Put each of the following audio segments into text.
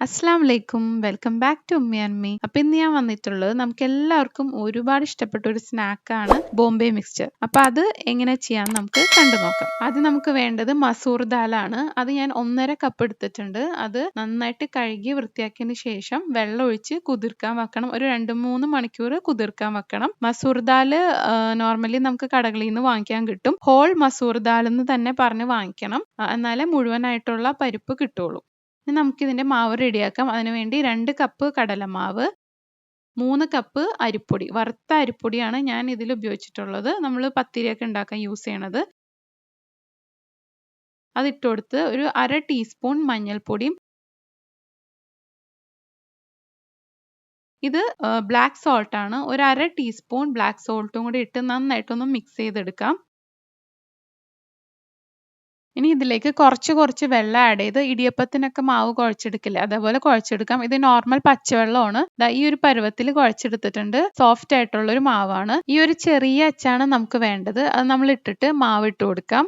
അസ്സലാമലൈക്കും welcome back to ഉമ്മി and me. അപ്പൊ ഇന്ന് ഞാൻ വന്നിട്ടുള്ളത് നമുക്ക് എല്ലാവർക്കും ഒരുപാട് ഇഷ്ടപ്പെട്ട ഒരു സ്നാക്കാണ് ബോംബെ മിക്സ്ചർ. അപ്പൊ അത് എങ്ങനെ ചെയ്യാന്ന് നമുക്ക് കണ്ടു നോക്കാം. ആദ്യം നമുക്ക് വേണ്ടത് മസൂർ ദാലാണ്. അത് ഞാൻ 1.5 കപ്പ് എടുത്തിട്ടുണ്ട്. അത് നന്നായിട്ട് കഴുകി വൃത്തിയാക്കിയതിന് ശേഷം വെള്ളം ഒഴിച്ച് കുതിർക്കാൻ വെക്കണം. ഒരു 2-3 മണിക്കൂർ കുതിർക്കാൻ വെക്കണം. മസൂർ ദാല് നോർമലി നമുക്ക് കടകളിൽ നിന്ന് വാങ്ങിക്കാൻ കിട്ടും. ഹോൾ മസൂർ ദാൽ എന്ന് തന്നെ പറഞ്ഞ് വാങ്ങിക്കണം, എന്നാലേ മുഴുവനായിട്ടുള്ള പരിപ്പ് കിട്ടുള്ളൂ. ഇനി നമുക്കിതിൻ്റെ മാവ് റെഡിയാക്കാം. അതിനുവേണ്ടി 2 കപ്പ് കടലമാവ്, 3 കപ്പ് അരിപ്പൊടി, വറുത്ത അരിപ്പൊടിയാണ് ഞാൻ ഇതിൽ ഉപയോഗിച്ചിട്ടുള്ളത്. നമ്മൾ പത്തിരിയൊക്കെ ഉണ്ടാക്കാൻ യൂസ് ചെയ്യണത്. അതിട്ട് കൊടുത്ത് ഒരു 1/2 ടീസ്പൂൺ മഞ്ഞൾപ്പൊടിയും, ഇത് ബ്ലാക്ക് സോൾട്ട് ആണ്, ഒരു 1/2 ടീസ്പൂൺ ബ്ലാക്ക് സോൾട്ടും കൂടി ഇട്ട് നന്നായിട്ടൊന്ന് മിക്സ് ചെയ്തെടുക്കാം. ഇനി ഇതിലേക്ക് കുറച്ച് വെള്ളം ആഡ് ചെയ്ത് ഇടിയപ്പത്തിനൊക്കെ മാവ് കുഴച്ചെടുക്കില്ലേ, അതേപോലെ കുഴച്ചെടുക്കാം. ഇത് നോർമൽ പച്ചവെള്ളമാണ്. ഈ ഒരു പരുവത്തിൽ കുഴച്ചെടുത്തിട്ടുണ്ട്. സോഫ്റ്റ് ആയിട്ടുള്ള ഒരു മാവാണ്. ഈ ഒരു ചെറിയ അച്ചാണ് നമുക്ക് വേണ്ടത്. അത് നമ്മൾ ഇട്ടിട്ട് മാവ് ഇട്ട് കൊടുക്കാം.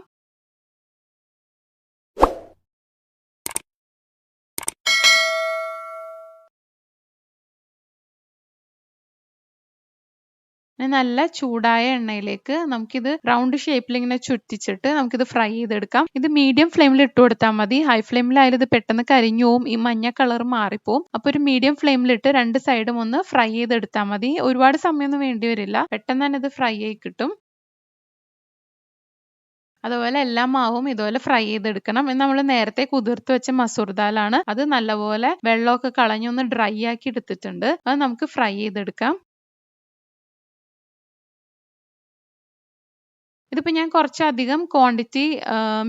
നല്ല ചൂടായ എണ്ണയിലേക്ക് നമുക്കിത് റൗണ്ട് ഷേപ്പിൽ ഇങ്ങനെ ചുറ്റിച്ചിട്ട് നമുക്കിത് ഫ്രൈ ചെയ്തെടുക്കാം. ഇത് മീഡിയം ഫ്ലെയിമിൽ ഇട്ട് കൊടുത്താൽ മതി. ഹൈ ഫ്ലെയിമിലായാലും ഇത് പെട്ടെന്ന് കരിഞ്ഞു പോവും, ഈ മഞ്ഞ കളർ മാറിപ്പോവും. അപ്പോൾ ഒരു മീഡിയം ഫ്ലെയിമിലിട്ട് 2 സൈഡും ഒന്ന് ഫ്രൈ ചെയ്തെടുത്താൽ മതി. ഒരുപാട് സമയമൊന്നും വേണ്ടി വരില്ല, പെട്ടെന്ന് തന്നെ ഇത് ഫ്രൈ ആയി കിട്ടും. അതുപോലെ എല്ലാ മാവും ഇതുപോലെ ഫ്രൈ ചെയ്തെടുക്കണം. നമ്മൾ നേരത്തെ കുതിർത്ത് വെച്ച മസൂർ ദാലാണ്. അത് നല്ലപോലെ വെള്ളമൊക്കെ കളഞ്ഞൊന്ന് ഡ്രൈ ആക്കി എടുത്തിട്ടുണ്ട്. അത് നമുക്ക് ഫ്രൈ ചെയ്തെടുക്കാം. ഇതിപ്പോൾ ഞാൻ കുറച്ചധികം ക്വാണ്ടിറ്റി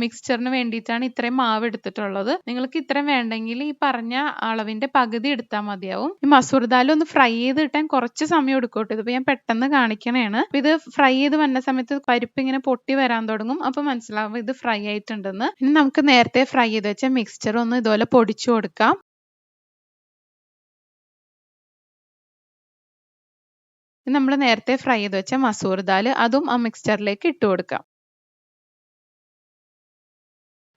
മിക്സ്ചറിന് വേണ്ടിയിട്ടാണ് ഇത്രയും മാവ് എടുത്തിട്ടുള്ളത്. നിങ്ങൾക്ക് ഇത്രയും വേണ്ടെങ്കിൽ ഈ പറഞ്ഞ അളവിന്റെ പകുതി എടുത്താൽ മതിയാവും. ഈ മസൂർ ദാൽ ഒന്ന് ഫ്രൈ ചെയ്ത് കിട്ടാൻ കുറച്ച് സമയം എടുക്കട്ടെ. ഇതിപ്പോൾ ഞാൻ പെട്ടെന്ന് കാണിക്കണേണ്. ഇത് ഫ്രൈ ചെയ്ത് വന്ന സമയത്ത് പരിപ്പ് ഇങ്ങനെ പൊട്ടി വരാൻ തുടങ്ങും. അപ്പോൾ മനസ്സിലാവും ഇത് ഫ്രൈ ആയിട്ടുണ്ടെന്ന്. ഇനി നമുക്ക് നേരത്തെ ഫ്രൈ ചെയ്ത് വെച്ച മിക്സ്ചർ ഒന്ന് ഇതുപോലെ പൊടിച്ചു കൊടുക്കാം. നമ്മൾ നേരത്തെ ഫ്രൈ ചെയ്ത് വെച്ച മസൂർ ദാൽ അതും ആ മിക്സ്ചറിലേക്ക് ഇട്ട് കൊടുക്കാം.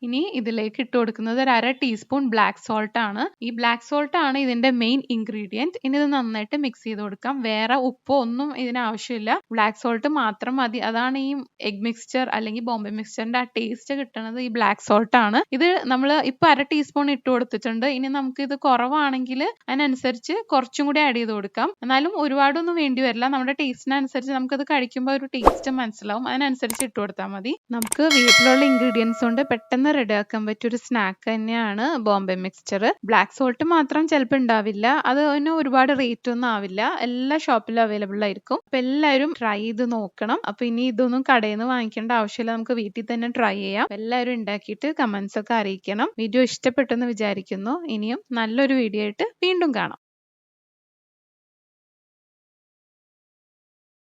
ഇനി ഇതിലേക്ക് ഇട്ട് കൊടുക്കുന്നത് ഒരു 1/2 ടീസ്പൂൺ ബ്ലാക്ക് സോൾട്ട് ആണ്. ഈ ബ്ലാക്ക് സോൾട്ട് ആണ് ഇതിന്റെ മെയിൻ ഇൻഗ്രീഡിയന്റ്. ഇനി ഇത് നന്നായിട്ട് മിക്സ് ചെയ്ത് കൊടുക്കാം. വേറെ ഉപ്പോ ഒന്നും ഇതിന് ആവശ്യമില്ല, ബ്ലാക്ക് സോൾട്ട് മാത്രം മതി. അതാണ് ഈ എഗ് മിക്സ്ചർ അല്ലെങ്കിൽ ബോംബെ മിക്സ്ചറിന്റെ ആ ടേസ്റ്റ് കിട്ടുന്നത് ഈ ബ്ലാക്ക് സോൾട്ട് ആണ്. ഇത് നമ്മൾ ഇപ്പൊ 1/2 ടീസ്പൂൺ ഇട്ട് കൊടുത്തിട്ടുണ്ട്. ഇനി നമുക്ക് ഇത് കുറവാണെങ്കിൽ അതിനനുസരിച്ച് കുറച്ചും കൂടി ആഡ് ചെയ്ത് കൊടുക്കാം. എന്നാലും ഒരുപാടൊന്നും വേണ്ടി വരില്ല. നമ്മുടെ ടേസ്റ്റിനനുസരിച്ച് നമുക്കത് കഴിക്കുമ്പോൾ ഒരു ടേസ്റ്റ് മനസ്സിലാവും, അതിനനുസരിച്ച് ഇട്ട് കൊടുത്താൽ മതി. നമുക്ക് വീട്ടിലുള്ള ഇൻഗ്രീഡിയൻസ് കൊണ്ട് പെട്ടെന്ന് റെഡിയാക്കാൻ പറ്റിയ ഒരു സ്നാക്ക് തന്നെയാണ് ബോംബെ മിക്സ്ചർ. ബ്ലാക്ക് സോൾട്ട് മാത്രം ചിലപ്പോൾ ഉണ്ടാവില്ല, അതിന് ഒരുപാട് റേറ്റ് ഒന്നും ആവില്ല. എല്ലാ ഷോപ്പിലും അവൈലബിൾ ആയിരിക്കും. അപ്പൊ എല്ലാവരും ട്രൈ ചെയ്ത് നോക്കണം. അപ്പൊ ഇനി ഇതൊന്നും കടയിൽ നിന്ന് വാങ്ങിക്കേണ്ട ആവശ്യമില്ല, നമുക്ക് വീട്ടിൽ തന്നെ ട്രൈ ചെയ്യാം. എല്ലാവരും ഉണ്ടാക്കിയിട്ട് കമന്റ്സ് ഒക്കെ അറിയിക്കണം. വീഡിയോ ഇഷ്ടപ്പെട്ടെന്ന് വിചാരിക്കുന്നു. ഇനിയും നല്ലൊരു വീഡിയോ ആയിട്ട് വീണ്ടും കാണാം.